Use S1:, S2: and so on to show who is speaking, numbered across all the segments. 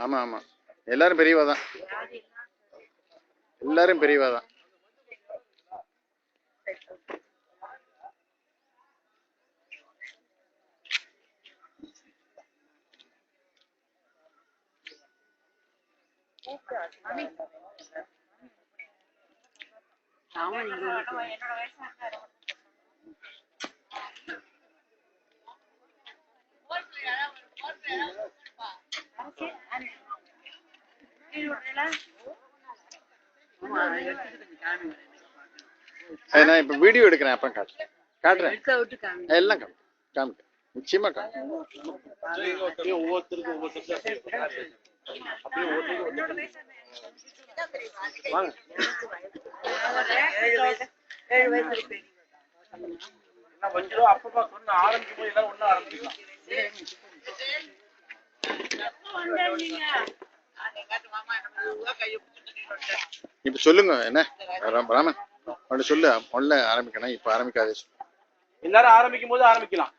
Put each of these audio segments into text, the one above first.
S1: ஆமா ஆமா, எல்லாரும் பெரியவா தான், எல்லாரும் பெரியவா தான். நான் இப்ப வீடியோ எடுக்கிறேன், அப்புறம் காட்டுறேன். எல்லாம் காமிக்க நிச்சயமா இப்ப சொல்லுங்க. என்ன ராமன் சொல்லு, முதல்ல ஆரம்பிக்கணும், இப்ப ஆரம்பிக்காதே.
S2: எல்லாரும் ஆரம்பிக்கும் போது ஆரம்பிக்கலாம்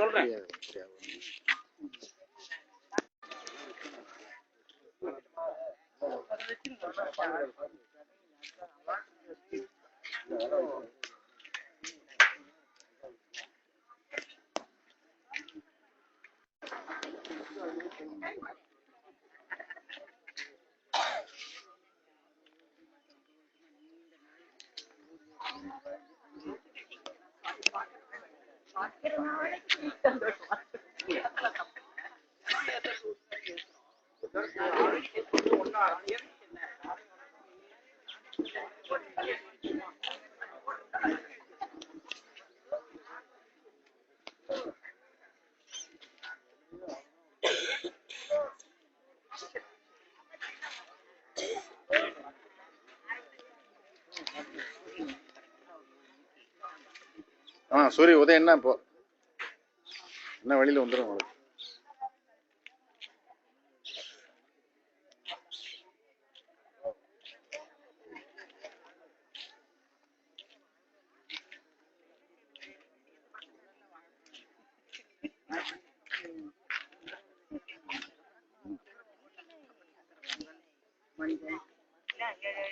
S2: சொல்றேன்.
S1: சூரிய உதயம் என்ன இப்போ என்ன வழியில வந்துடும் உங்களுக்கு.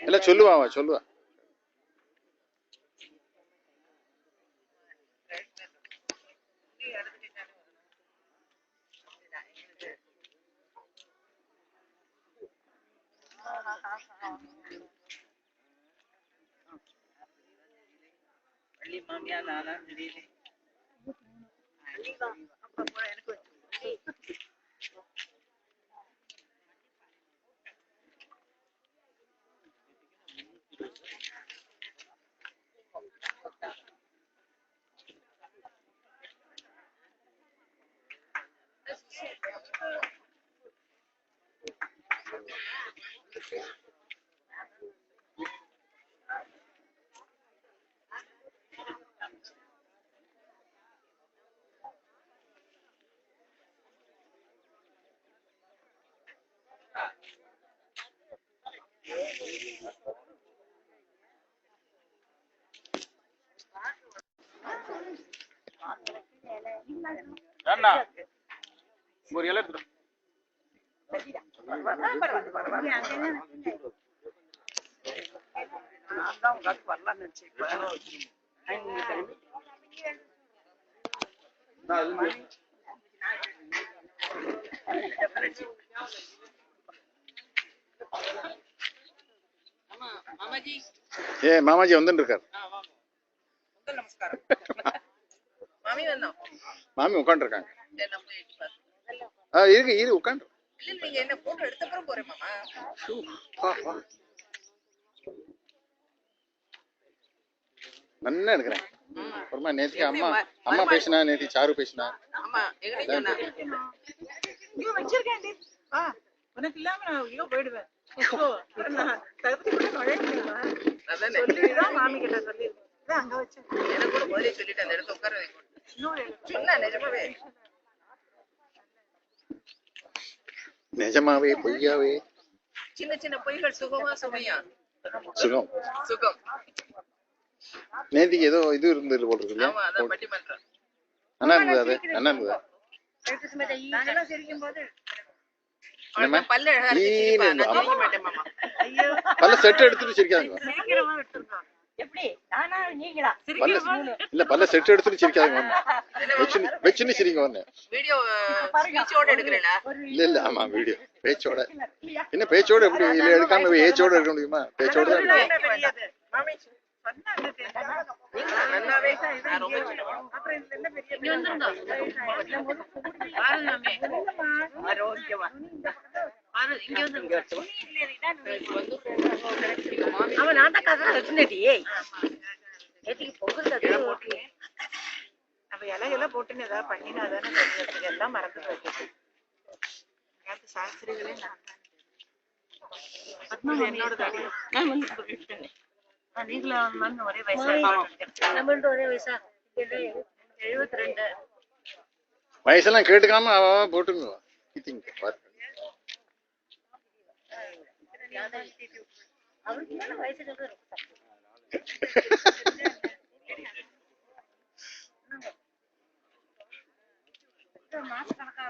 S1: இல்ல சொல்லுவா சொல்லுவா.
S3: மாமியா நானா திடீர்னு எனக்கு
S2: ஒரு இலை எடுத்துரும்.
S1: மாமாஜி வந்துட்டு இருக்காரு. மாமி உட்காந்து இருக்காங்க. இரு உட்காந்து. நல்லா இருக்கிறேன். அப்புறமா நேத்து அம்மா பேசினா, நேத்து சாரு பேசினா.
S3: உனக்கு இல்லாம நான் ஐயோ போயிடுவேன். மாமி கிட்ட சொல்லி அங்க வச்சு எனக்கு கூட முதலே சொல்லிட்டு அந்த இடத்த உட்கார சொன்ன நிஜமாவே
S1: நிஜமாவே பொய்யாவே
S3: சின்ன சின்ன பொய்கள் சுகமா சுமையா
S1: சுகம்
S3: சுகம்.
S1: நேத்திக்கு ஏதோ இது இருந்தது போல இருக்கு.
S3: ஆமா, அதான் பட்டிமன்றம்
S1: நல்லா இருந்தது. அது நல்லா இருந்தது.
S3: நாங்கெல்லாம் சிரிக்கும் போது
S1: என்னம்மா?
S3: பல்லு அழகா இருக்கு,
S1: ஈன்னு
S3: சிரிப்பா.
S1: இருந்தா.
S3: நான் சிரிக்க மாட்டேன் மாமா.
S1: பல்ல செட் எடுத்துட்டு சிரிக்காதீங்க.
S4: எப்படி நானா நீங்களா
S1: பல்ல இல்ல பல்ல செட் எடுத்துட்டு சிரிக்காதீங்க ஒண்ணு. வெச்சுன்னு சிரிங்க ஒண்ணு.
S3: வீடியோ ஸ்பீச்சோட எடுக்கிறேனா?
S1: இல்ல ஆமா வீடியோ பேச்சோட. என்ன பேச்சோட எப்படி இல்ல எடுக்காம ஏச்சோட இருக்க முடியுமா? பேச்சோட தான் எடுக்கணும்.
S3: மாமி சொன்னாங்க நல்லாவே நான் ரொம்ப சின்ன அப்புறம் இதுல என்ன பெரிய இங்க வந்துருங்க பாருங்க ஆரோக்கியமா பாரு இங்க வந்து
S4: அவன் நான் தான் கதை வச்சுனேடி நேத்திக்கு பொங்கல் போட்டு
S3: அப்ப இலையெல்லாம் போட்டுன்னு ஏதாவது பண்ணினா தானே தெரியும். எல்லாம் மறந்து வைக்கிறது சாஸ்திரிகளே நான் என்னோட தடி நீங்களும் வந்து ஒரே வயசா
S4: நம்மள்ட்ட ஒரே வயசா
S3: 72
S1: வயசெல்லாம் கேட்டுக்காம அவ போட்டுங்க.
S4: அவருக்கு மேல வயசு சொல்றது ரொம்ப மாச கணக்கா